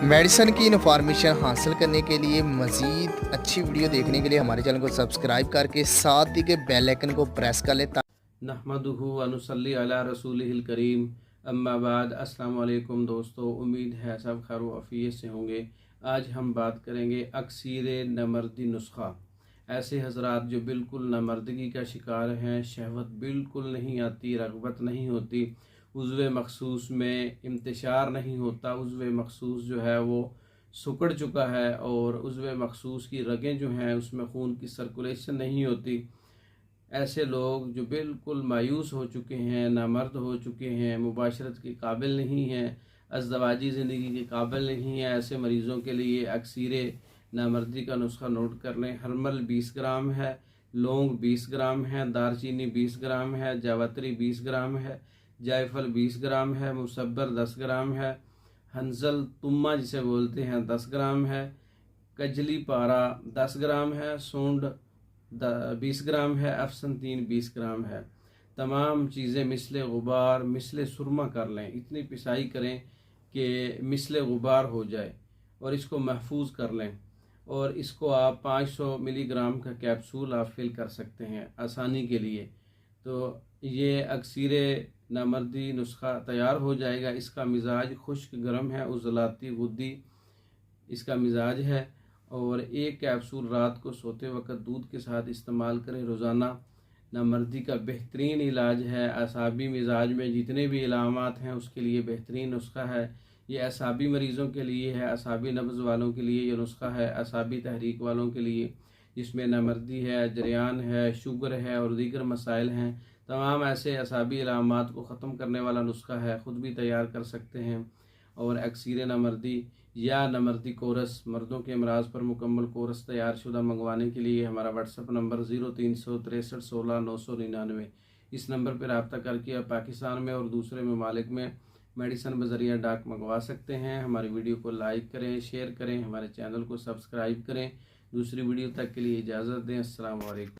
Medicine की information हासिल करने के लिए मज़ीद अच्छी वीडियो देखने के लिए हमारे चैनल को सब्सक्राइब करके साथ ही के बेल आइकन को प्रेस कर लें। नहमदुहु व नुसल्ली अला रसूलिहिल करीम, अम्मा बाद। अस्सलाम वालेकुम दोस्तों, उम्मीद है सब खैर व आफियत से होंगे। आज हम बात करेंगे अक्सीर नामर्दी नुस्खा। ऐसे हजरात जो बिल्कुल नामर्दगी का शिकार हैं, शहवत बिल्कुल नहीं आती, रग़बत नहीं होती, उज़्व मखसूस में इंतशार नहीं होता, उज़्व मखसूस जो है वो सिकुड़ चुका है और उज़्व मखसूस की रगें जो हैं उसमें खून की सर्कुलेशन नहीं होती। ऐसे लोग जो बिल्कुल मायूस हो चुके हैं, नामर्द हो चुके हैं, मुबाशरत के काबिल नहीं हैं, अज़दवाजी ज़िंदगी के काबिल नहीं हैं, ऐसे मरीज़ों के लिए अक्सीर नामर्दी का नुस्खा नोट कर लें। हरमल 20 ग्राम है, लौंग 20 ग्राम है, दारचीनी 20 ग्राम है, जावित्री 20 ग्राम है, जायफल 20 ग्राम है, मुसब्बर 10 ग्राम है, हंजल तुम्मा जिसे बोलते हैं 10 ग्राम है, कजली पारा 10 ग्राम है, सूंड 20 ग्राम है, अफसन 20 ग्राम है। तमाम चीज़ें मिसले गुबार मिसले सुरमा कर लें, इतनी पिसाई करें कि मिसले गुबार हो जाए और इसको महफूज कर लें। और इसको आप 500 मिलीग्राम का कैप्सूल आप फिल कर सकते हैं आसानी के लिए। तो ये अक्सीर नामर्दी नुस्खा तैयार हो जाएगा। इसका मिजाज खुश्क गर्म है, उजलाती गुद्दी इसका मिजाज है। और एक कैप्सूल रात को सोते वक्त दूध के साथ इस्तेमाल करें रोज़ाना। नामर्दी का बेहतरीन इलाज है। असाबी मिजाज में जितने भी इलामात हैं उसके लिए बेहतरीन नुस्खा है। ये असाबी मरीज़ों के लिए है, असाबी नब्ज़ वालों के लिए ये नुस्खा है, असाबी तहरीक वालों के लिए जिसमें नामर्दी है, जरियान है, शुगर है और दीगर मसाइल हैं। तमाम ऐसे असाबी इलामात को ख़त्म करने वाला नुस्खा है, ख़ुद भी तैयार कर सकते हैं। और अक्सीर नामर्दी या नामर्दी कोरस, मर्दों के अमराज पर मुकम्मल कोरस तैयार शुदा मंगवाने के लिए हमारा व्हाट्सअप नंबर 036316 999। इस नंबर पर रब्ता करके आप पाकिस्तान में और दूसरे ममालिक में मेडिसन बज़रिया डाक मंगवा सकते हैं। हमारी वीडियो को लाइक करें, शेयर करें, हमारे चैनल को सब्सक्राइब करें। दूसरी वीडियो तक के लिए इजाज़त दें। अस्सलाम वालेकुम।